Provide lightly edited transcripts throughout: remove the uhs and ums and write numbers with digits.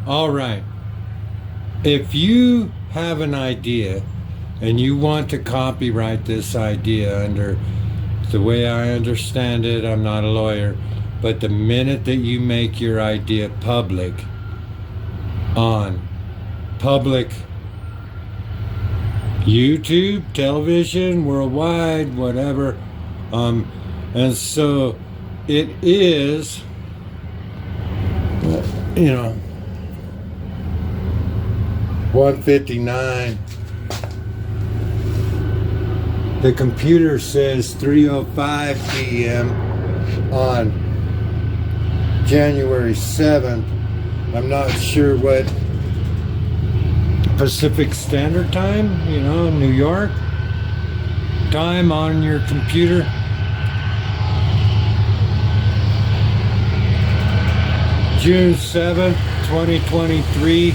All right. If you have an idea and you want to copyright this idea under the way I understand it, I'm not a lawyer, but the minute that you make your idea public on public YouTube, television, worldwide, whatever, and so it is, you know, 1:59. The computer says 3:05 p.m. on January 7th. I'm not sure what Pacific Standard Time, New York time on your computer. June 7th, 2023.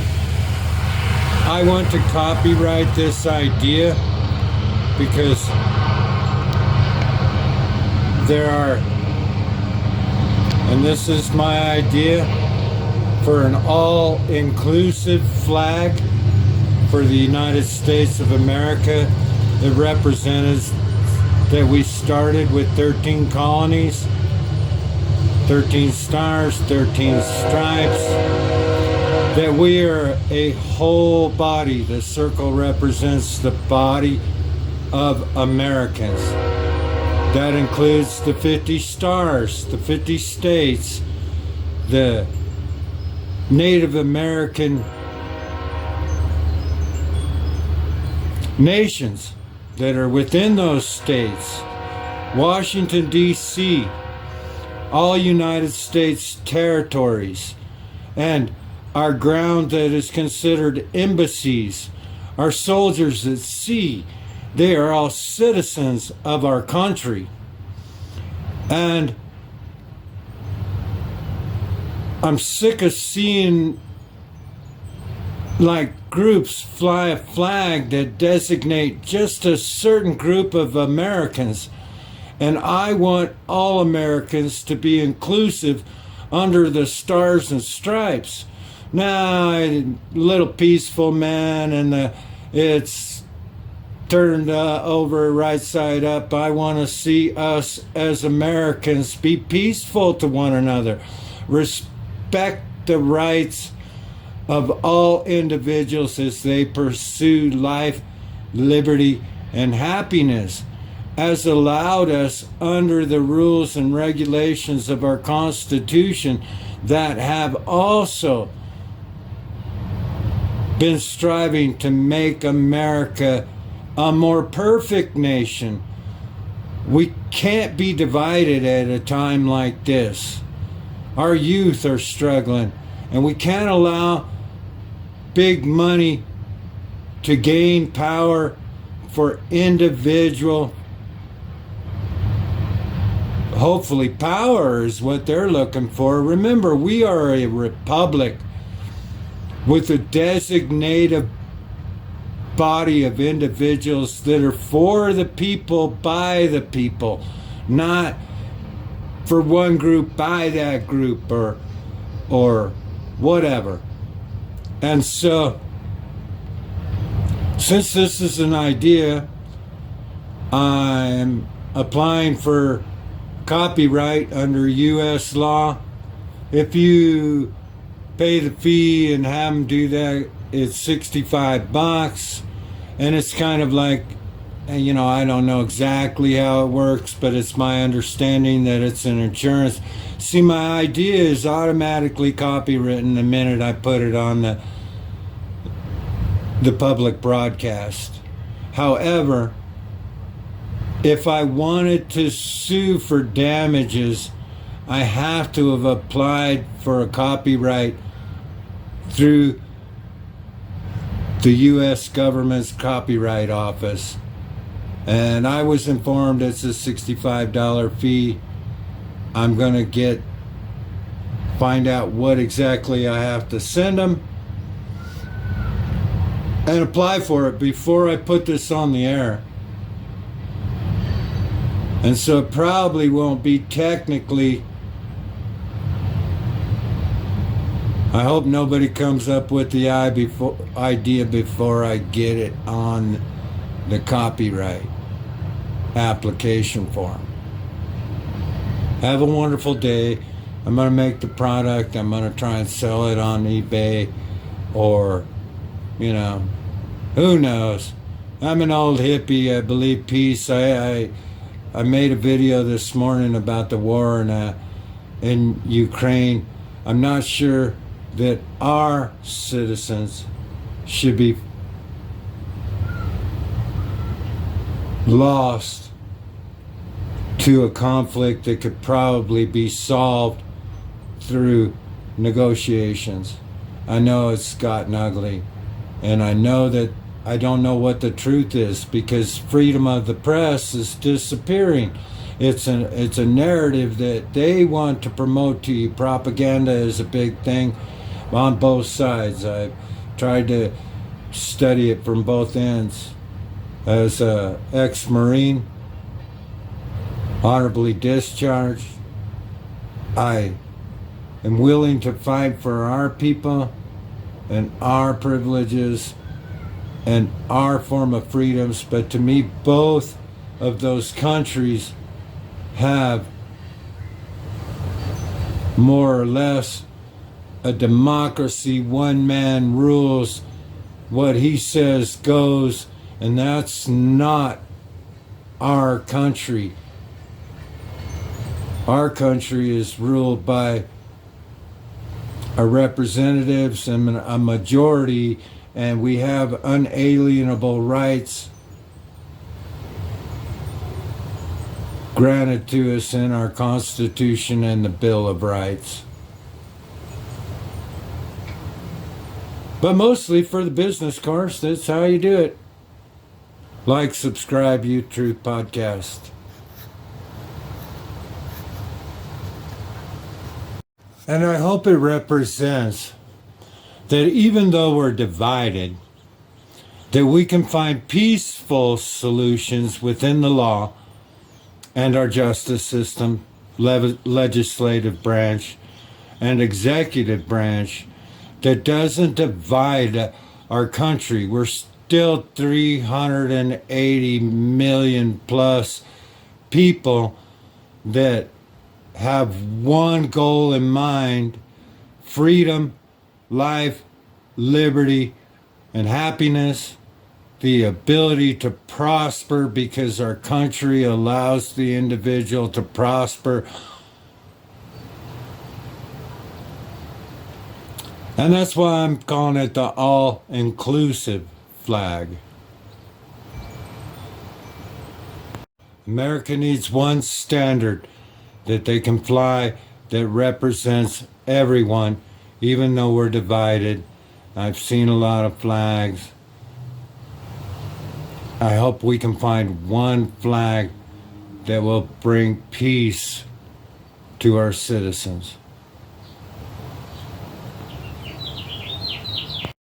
I want to copyright this idea because there are, and this is my idea, for an all-inclusive flag for the United States of America. It represents that we started with 13 colonies, 13 stars, 13 stripes, that we are a whole body. The circle represents the body of Americans. That includes the 50 stars, the 50 states, the Native American nations that are within those states, Washington, D.C., all United States territories, and our ground that is considered embassies, our soldiers at sea. They are all citizens of our country. And I'm sick of seeing groups fly a flag that designate just a certain group of Americans. And I want all Americans to be inclusive under the stars and stripes. Now, little peaceful man, and it's turned over right side up. I want to see us as Americans be peaceful to one another, respect the rights of all individuals as they pursue life, liberty, and happiness, as allowed us under the rules and regulations of our Constitution that have also been striving to make America a more perfect nation. We can't be divided at a time like this. Our youth are struggling, and we can't allow big money to gain power for individual. Hopefully power is what they're looking for. Remember, we are a republic with a designated body of individuals that are for the people, by the people, not for one group by that group or whatever. And so, since this is an idea, I'm applying for copyright under U.S. law. If you pay the fee and have them do that, it's $65. And it's kind of like, I don't know exactly how it works, but it's my understanding that it's an insurance. See, my idea is automatically copywritten the minute I put it on the public broadcast. However, if I wanted to sue for damages, I have to have applied for a copyright through the U.S. government's copyright office. And I was informed it's a $65 fee. I'm going to find out what exactly I have to send them and apply for it before I put this on the air. And so it probably won't be technically I hope nobody comes up with the idea before I get it on the copyright application form. Have a wonderful day. I'm going to make the product. I'm going to try and sell it on eBay or, who knows. I'm an old hippie. I believe peace. I made a video this morning about the war in Ukraine. I'm not sure that our citizens should be lost to a conflict that could probably be solved through negotiations. I know it's gotten ugly, and I know that I don't know what the truth is because freedom of the press is disappearing. It's a narrative that they want to promote to you. Propaganda is a big thing on both sides. I've tried to study it from both ends. As an ex-Marine, honorably discharged, I am willing to fight for our people and our privileges and our form of freedoms, but to me, both of those countries have more or less a democracy. One man rules, what he says goes, and that's not our country. Our country is ruled by our representatives and a majority, and we have unalienable rights granted to us in our Constitution and the Bill of Rights. But mostly for the business course, that's how you do it. Like, subscribe, YouTube podcast. And I hope it represents that even though we're divided, that we can find peaceful solutions within the law and our justice system, legislative branch, and executive branch that doesn't divide our country. We're still 380 million plus people that have one goal in mind: freedom, life, liberty, and happiness, the ability to prosper because our country allows the individual to prosper. And that's why I'm calling it the all-inclusive flag. America needs one standard that they can fly that represents everyone, even though we're divided. I've seen a lot of flags. I hope we can find one flag that will bring peace to our citizens.